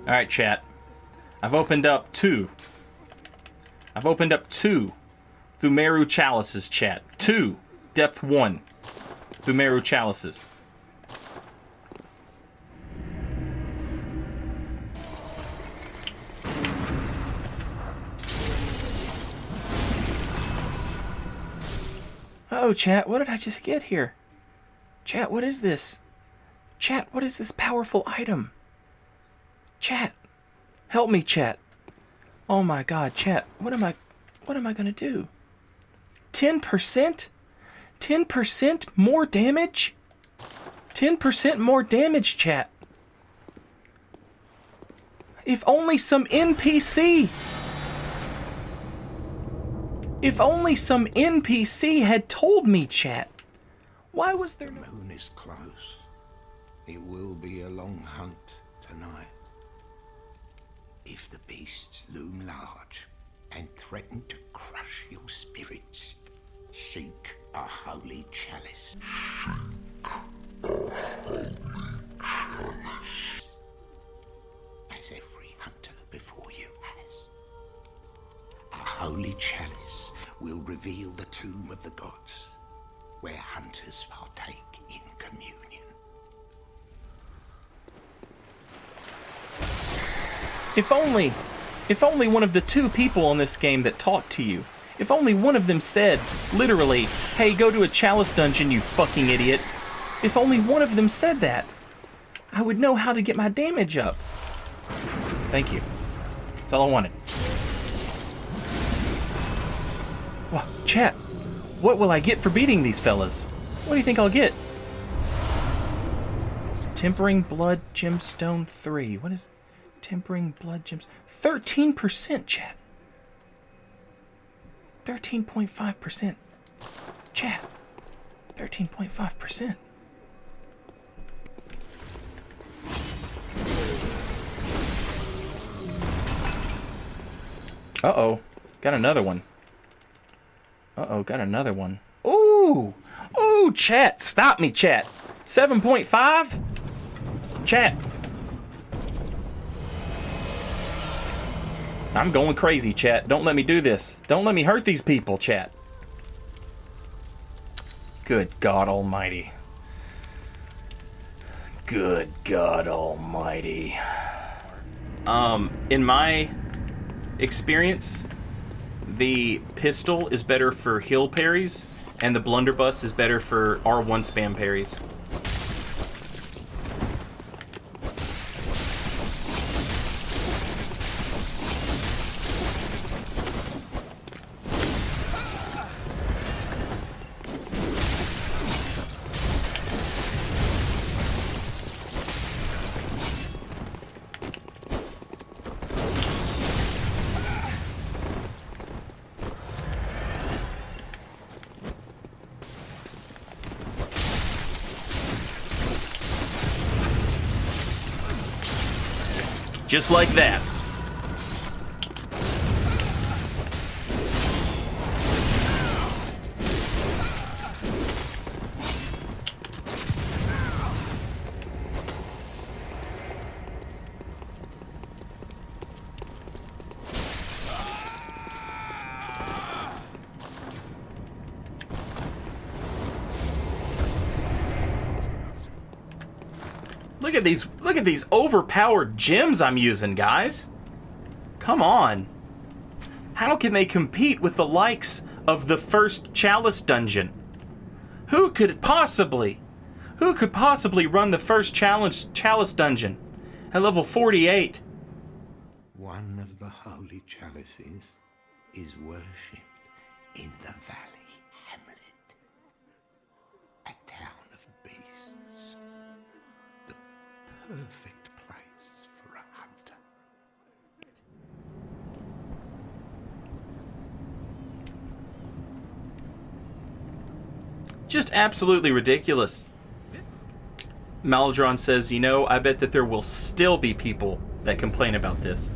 Alright, chat. I've opened up two. I've opened up two Thumeru chalices, chat. Two. Depth 1. Thumeru chalices. Oh, chat, what did I just get here? Chat, what is this? Chat, what is this powerful item? Chat, help me, chat. Oh my god, chat, what am I gonna do? 10%? 10% more damage? 10% more damage, chat. If only some NPC... If only some NPC had told me, chat. Why was there no... The moon is close. It will be a long hunt tonight. If the beasts loom large and threaten to crush your spirits, seek a holy chalice. As every hunter before you has. A holy chalice will reveal the tomb of the gods, where hunters partake in communion. If only one of the two people in this game that talked to you, if only one of them said, literally, hey, go to a chalice dungeon, you fucking idiot. If only one of them said that, I would know how to get my damage up. Thank you. That's all I wanted. Well, chat, what will I get for beating these fellas? What do you think I'll get? Tempering Blood Gemstone 3. What is... Tempering Blood Gems... 13%, chat. 13.5%. Chat. 13.5%. Uh-oh. Got another one. Uh-oh, got another one. Ooh! Ooh, chat! Stop me, chat! 7.5? Chat. I'm going crazy, chat. Don't let me do this. Don't let me hurt these people, chat. Good God Almighty. Good God Almighty. In my experience, the pistol is better for heal parries, and the blunderbuss is better for R1 spam parries. Just like that. Look at these overpowered gems I'm using, guys. Come on. How can they compete with the likes of the first Chalice dungeon? Who could possibly run the first Chalice dungeon at level 48? One of the holy chalices is worshipped in the Valley Hamlet, a town of beasts. The perfect place for a hunter. Just absolutely ridiculous. Maladron says, you know, I bet that there will still be people that complain about this.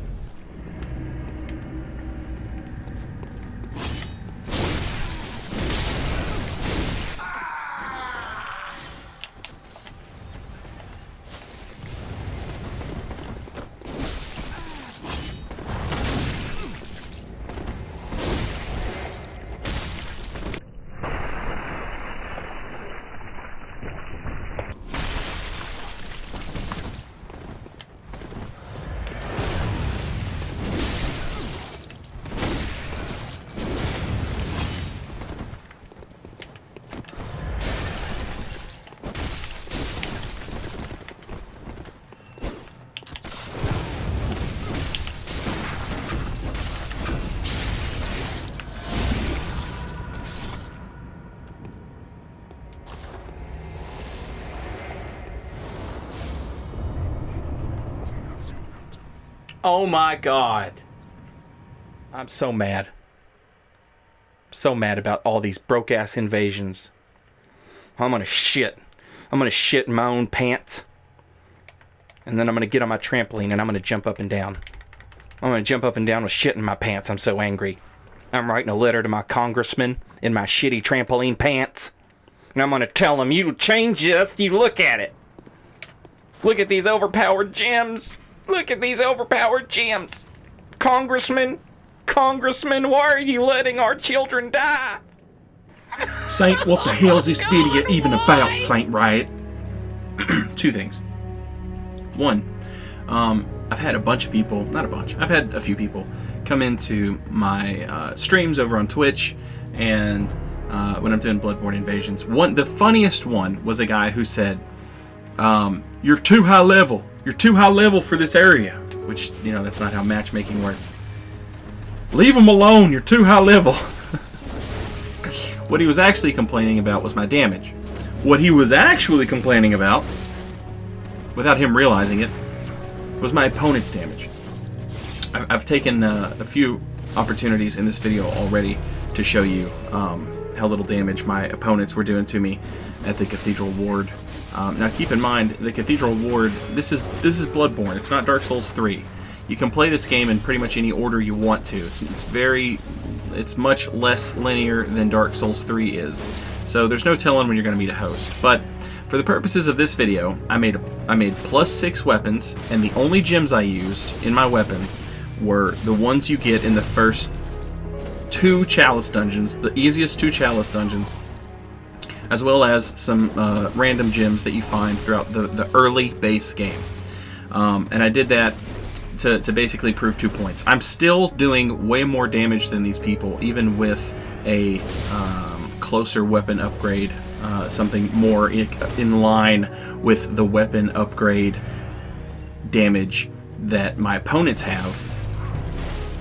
Oh my god. I'm so mad. So mad about all these broke-ass invasions. I'm gonna shit. I'm gonna shit in my own pants. And then I'm gonna get on my trampoline and I'm gonna jump up and down. I'm gonna jump up and down with shit in my pants. I'm so angry. I'm writing a letter to my congressman in my shitty trampoline pants. And I'm gonna tell him, you change this, you look at it. Look at these overpowered gems. Look at these overpowered gems. Congressman, why are you letting our children die? Saint, what the hell's this video even about, Saint Riot? Two things. One, I've had a bunch of people, not a bunch, I've had a few people come into my streams over on Twitch, and when I'm doing Bloodborne invasions. The funniest one was a guy who said, you're too high level. You're too high level for this area. Which, that's not how matchmaking works. Leave them alone, you're too high level. What he was actually complaining about was my damage. What he was actually complaining about, without him realizing it, was my opponent's damage. I've taken a few opportunities in this video already to show you how little damage my opponents were doing to me at the Cathedral Ward. Now keep in mind, the Cathedral Ward, this is Bloodborne, it's not Dark Souls 3. You can play this game in pretty much any order you want to. It's much less linear than Dark Souls 3 is. So there's no telling when you're going to meet a host. But for the purposes of this video, I made +6 weapons, and the only gems I used in my weapons were the ones you get in the first 2 chalice dungeons, the easiest 2 chalice dungeons, as well as some random gems that you find throughout the early base game. And I did that to basically prove 2 points. I'm still doing way more damage than these people, even with a closer weapon upgrade, something more in line with the weapon upgrade damage that my opponents have.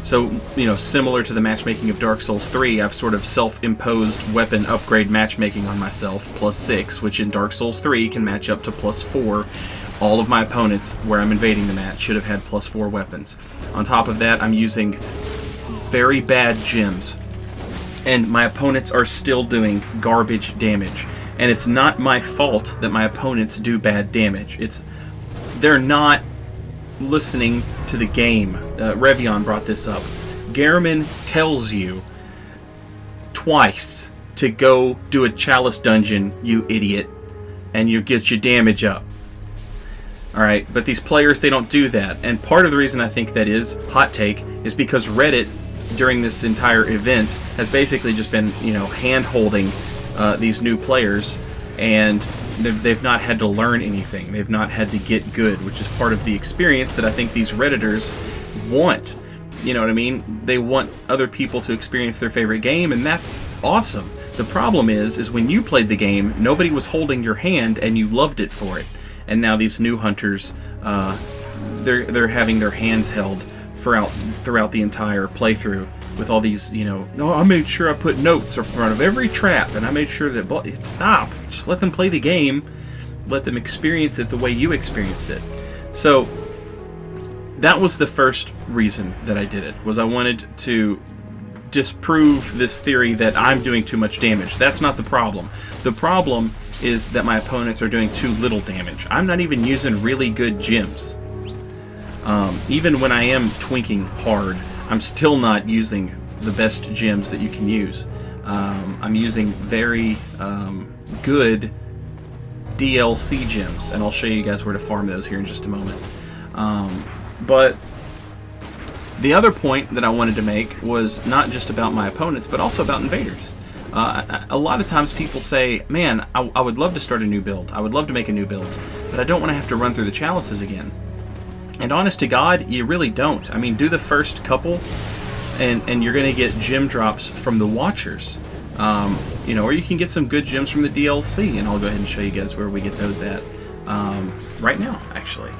So, similar to the matchmaking of Dark Souls 3, I've sort of self-imposed weapon upgrade matchmaking on myself, +6, which in Dark Souls 3 can match up to +4. All of my opponents, where I'm invading the match, should have had +4 weapons. On top of that, I'm using very bad gems, and my opponents are still doing garbage damage. And it's not my fault that my opponents do bad damage. They're not listening to the game. Revion brought this up. Gehrman tells you twice to go do a chalice dungeon, you idiot, and you get your damage up. Alright, but these players, they don't do that. And part of the reason I think that is, hot take, is because Reddit, during this entire event, has basically just been, hand-holding these new players, and they've not had to learn anything. They've not had to get good, which is part of the experience that I think these Redditors want. You know what I mean? They want other people to experience their favorite game, and that's awesome. The problem is when you played the game, nobody was holding your hand, and you loved it for it. And now these new hunters, they're having their hands held throughout the entire playthrough with all these, oh, I made sure I put notes in front of every trap, and I made sure that... Stop! Just let them play the game. Let them experience it the way you experienced it. So, that was the first reason that I did it, was I wanted to disprove this theory that I'm doing too much damage. That's not the problem. The problem is that my opponents are doing too little damage. I'm not even using really good gems. Even when I am twinking hard, I'm still not using the best gems that you can use. I'm using very good DLC gems, and I'll show you guys where to farm those here in just a moment. But the other point that I wanted to make was not just about my opponents, but also about invaders. A lot of times people say, man, I would love to start a new build. I would love to make a new build, but I don't want to have to run through the chalices again. And honest to God, you really don't. I mean, do the first couple, and you're going to get gem drops from the Watchers. Or you can get some good gems from the DLC, and I'll go ahead and show you guys where we get those at right now, actually.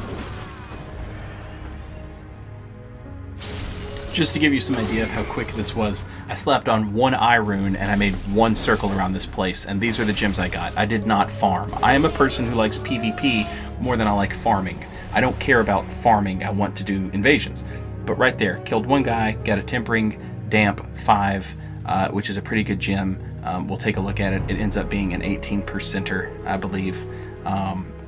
Just to give you some idea of how quick this was, I slapped on 1 eye rune and I made 1 circle around this place, and these are the gems I got. I did not farm. I am a person who likes PvP more than I like farming. I don't care about farming. I want to do invasions. But right there, killed one guy, got a Tempering Damp 5, which is a pretty good gem. We'll take a look at it. It ends up being an 18%er, I believe.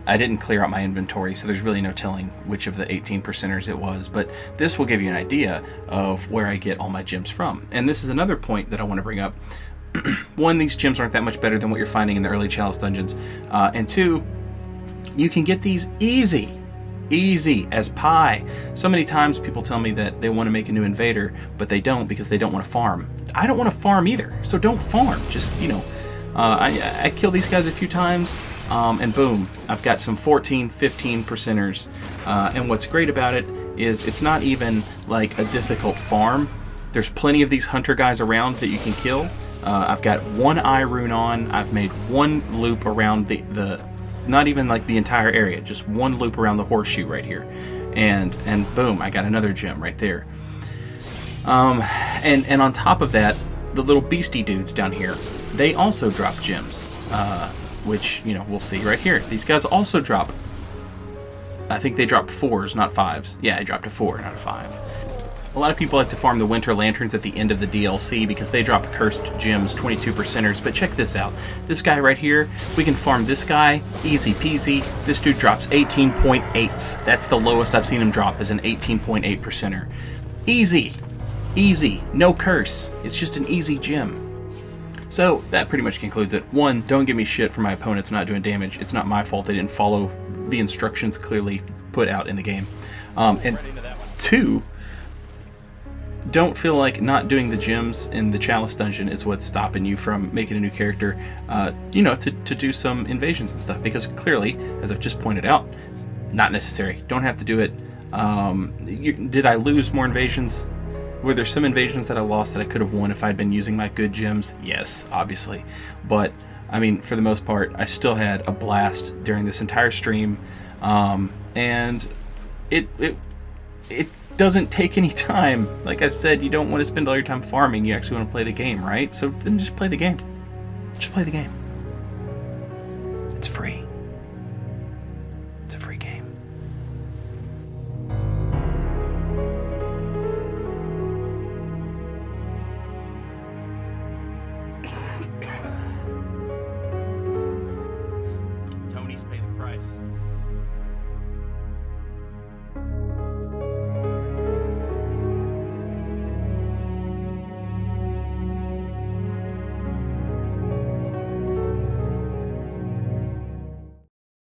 I didn't clear out my inventory, so there's really no telling which of the 18%ers it was, but this will give you an idea of where I get all my gems from. And this is another point that I want to bring up. One, these gems aren't that much better than what you're finding in the early Chalice dungeons. And two, you can get these easy as pie. So many times people tell me that they want to make a new invader, but they don't because they don't want to farm. I don't want to farm either, so don't farm. Just, you know, I kill these guys a few times, and boom, I've got some 14, 15%ers. And what's great about it is it's not even like a difficult farm. There's plenty of these hunter guys around that you can kill. I've got one eye rune on. I've made one loop around the not even like the entire area, just one loop around the horseshoe right here, and boom, I got another gem right there. And on top of that, the little beastie dudes down here, they also drop gems, which, you know, we'll see right here. These guys also drop, I think they drop 4s, not 5s. Yeah, I dropped a 4, not a 5. A lot of people like to farm the Winter Lanterns at the end of the DLC because they drop cursed gems, 22%ers, but check this out. This guy right here, we can farm this guy, easy peasy. This dude drops 18.8s. That's the lowest I've seen him drop, is an 18.8%er. Easy, no curse. It's just an easy gem. So that pretty much concludes it. One, don't give me shit for my opponents not doing damage. It's not my fault they didn't follow the instructions clearly put out in the game. And two, don't feel like not doing the gems in the Chalice dungeon is what's stopping you from making a new character, you know, to do some invasions and stuff, because clearly, as I've just pointed out, not necessary. Don't have to do it. Did I lose more invasions? Were there some invasions that I lost that I could have won if I'd been using my good gems? Yes, obviously. But, I mean, for the most part, I still had a blast during this entire stream. And it doesn't take any time. Like I said, you don't want to spend all your time farming. You actually want to play the game, right? So then just play the game. Just play the game. It's free.